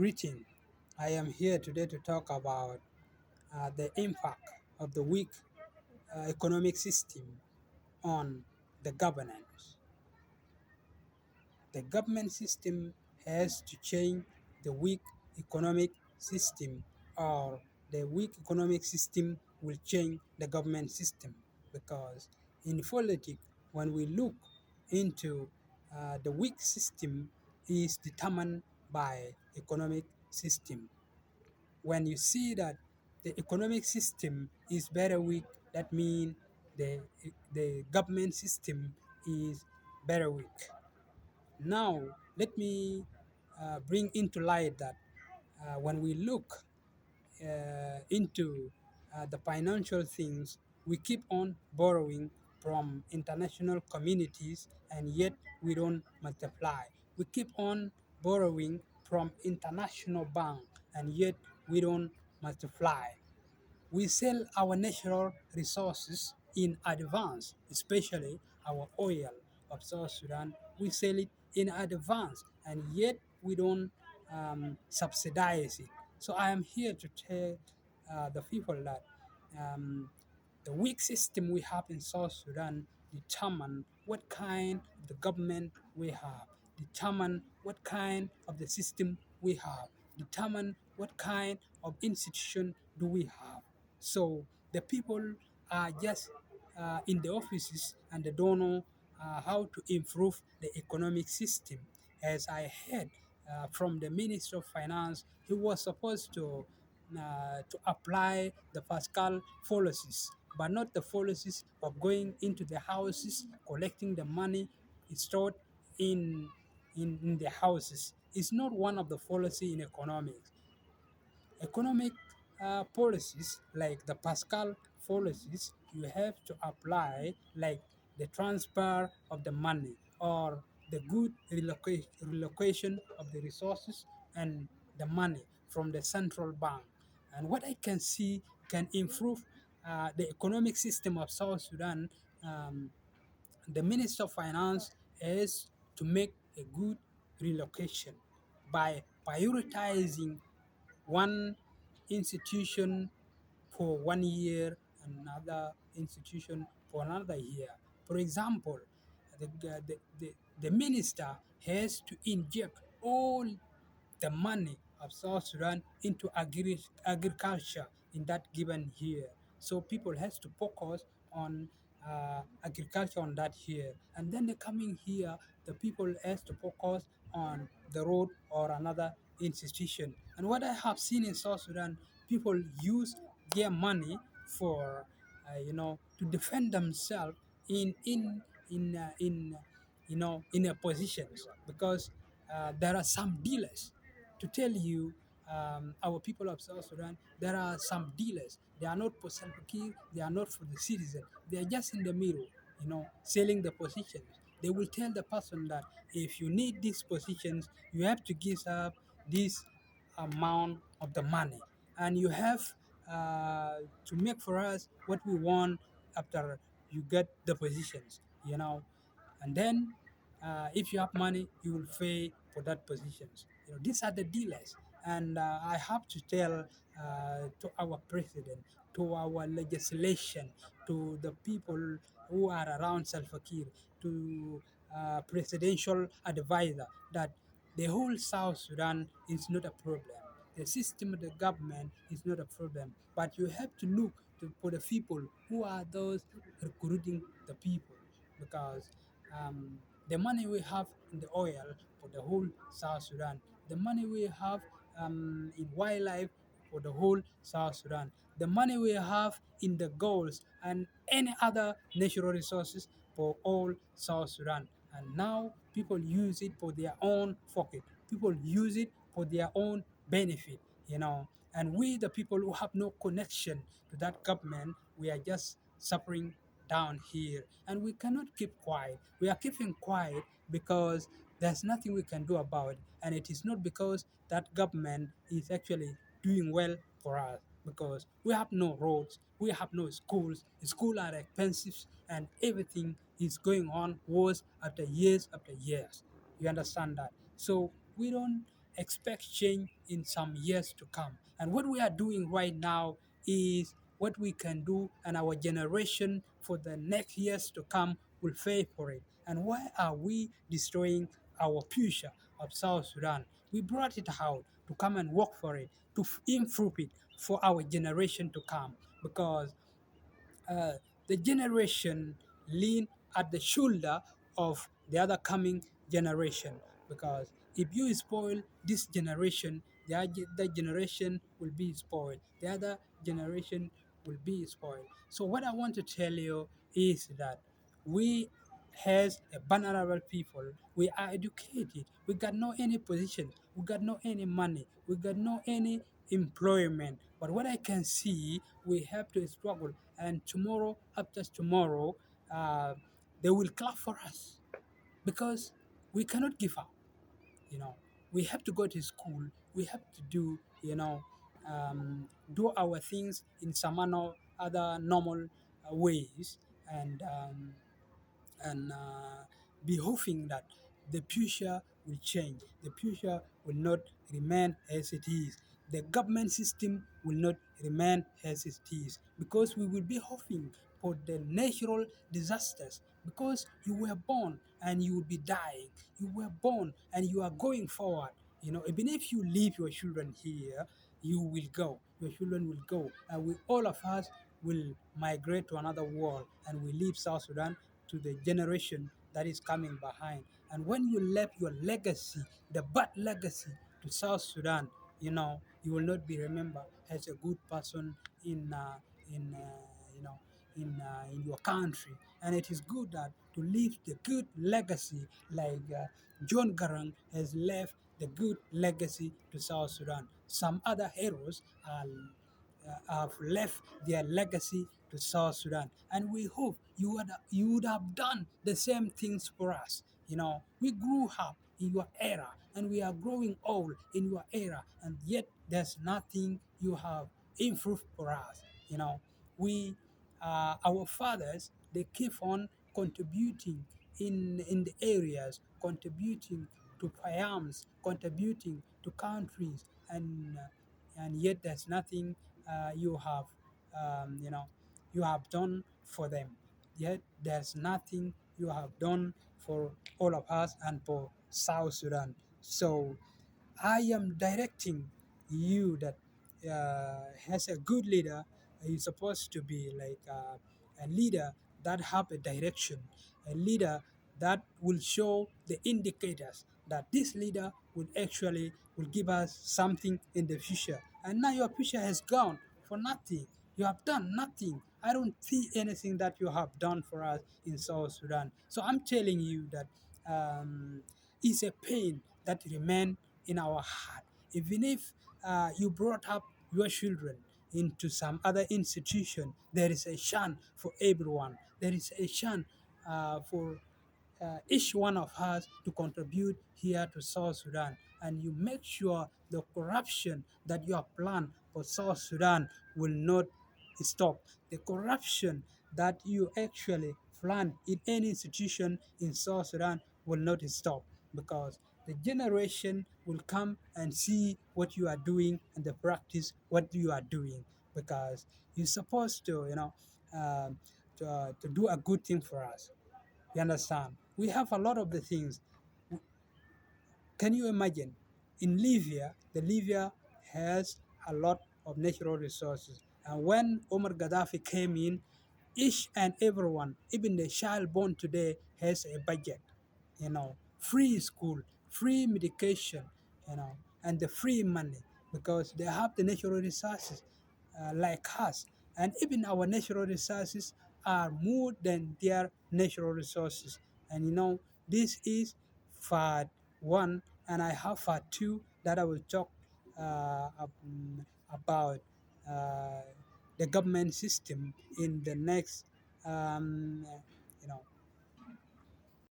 Greeting. I am here today to talk about the impact of the weak economic system on the governance. The government system has to change the weak economic system, or the weak economic system will change the government system. Because in politics, when we look into the weak system is determined by economic system. When you see that the economic system is very weak, that means the the government system is very weak. Now, let me bring into light that when we look into the financial things, we keep on borrowing from international communities and yet we don't multiply. We keep on borrowing from international bank and yet we don't multiply. We sell our natural resources in advance, especially our oil of South Sudan. We sell it in advance, and yet we don't subsidize it. So I am here to tell the people that um, the weak system we have in South Sudan determine what kind of the government we have, determine what kind of the system we have, determine what kind of institution do we have. So the people are just in the offices and they don't know how to improve the economic system. As I heard from the Minister of Finance, he was supposed to apply the fiscal policies, but not the policies of going into the houses, collecting the money stored in in the houses. It's not one of the policy in economics. Economic policies like the Pascal policies you have to apply, like the transfer of the money or the good relocation of the resources and the money from the central bank. And what I can see can improve the economic system of South Sudan. The Minister of Finance is to make a good relocation by prioritizing one institution for 1 year and another institution for another year. For example, the minister has to inject all the money of South Sudan into agriculture in that given year. So people has to focus on agriculture on that year. And then the coming year, the people has to focus on the road or another institution. And what I have seen in South Sudan, people use their money for, to defend themselves in in a positions because there are some dealers to tell you, our people of South Sudan, there are some dealers. They are not for Salva Kiir, they are not for the citizen. They are just in the middle, selling the positions. They will tell the person that if you need these positions, you have to give up this amount of the money. And you have to make for us what we want after you get the positions, and then if you have money, you will pay for that positions. These are the dealers, and I have to tell to our president, to our legislation, to the people who are around Salva Kiir, to presidential advisor that the whole South Sudan is not a problem. The system of the government is not a problem, but you have to look for the people who are those recruiting the people, because um, the money we have in the oil for the whole South Sudan, the money we have in wildlife for the whole South Sudan, the money we have in the goals and any other natural resources for all South Sudan. And now people use it for their own pocket. People use it for their own benefit. And we, the people who have no connection to that government, we are just suffering down here. And we cannot keep quiet. We are keeping quiet because there's nothing we can do about it. And it is not because that government is actually doing well for us, because we have no roads, we have no schools. Schools are expensive, and everything is going on worse after years after years. You understand that? So we don't expect change in some years to come. And what we are doing right now is what we can do, and our generation for the next years to come will pay for it. And why are we destroying our future of South Sudan? We brought it out to come and work for it, to improve it for our generation to come, because uh, the generation lean at the shoulder of the other coming generation. Because if you spoil this generation, the generation will be spoiled, the other generation will be spoiled. So what I want to tell you is that we, as a vulnerable people, we are educated, we got no any position, we got no any money, we got no any employment. But what I can see, we have to struggle, and tomorrow after tomorrow, uh, they will clap for us, because we cannot give up. you know we have to go to school, we have to do, do our things in some other normal ways, and be hoping that the future will change. The future will not remain as it is. The government system will not remain as it is, because we will be hoping for the natural disasters, because you were born and you will be dying. You were born and you are going forward. Even if you leave your children here, you will go. Your children will go, and all of us will migrate to another world, and we leave South Sudan to the generation that is coming behind. And when you left your legacy, the bad legacy, to South Sudan, you will not be remembered as a good person in in you know in your country. And it is good that to leave the good legacy, like John Garang has left the good legacy to South Sudan. Some other heroes have left their legacy to South Sudan, and we hope you would have done the same things for us. We grew up in your era, and we are growing old in your era, and yet there's nothing you have improved for us. We our fathers, they keep on contributing in the areas, contributing to farms, contributing to countries, and yet there's nothing you have you know you have done for them. Yet there's nothing you have done for all of us and for South Sudan. So I am directing you that, as a good leader, you're supposed to be like a leader that have a direction, a leader that will show the indicators that this leader will give us something in the future. And now your future has gone for nothing. You have done nothing. I don't see anything that you have done for us in South Sudan. So I'm telling you that it's a pain that remain in our heart. Even if you brought up your children into some other institution, there is a chance for everyone. There is a chance for each one of us to contribute here to South Sudan. And you make sure the corruption that you have planned for South Sudan will not stop. The corruption that you actually plan in any institution in South Sudan will not stop, because the generation will come and see what you are doing and the practice what you are doing, because you're supposed to to do a good thing for us. You understand? We have a lot of the things. Can you imagine? In Libya, the Libya has a lot of natural resources. And when Omar Gaddafi came in, each and everyone, even the child born today, has a budget. Free school, free medication, and the free money, because they have the natural resources like us. And even our natural resources are more than their natural resources. And this is part one, and I have part two that I will talk about uh, the government system in the next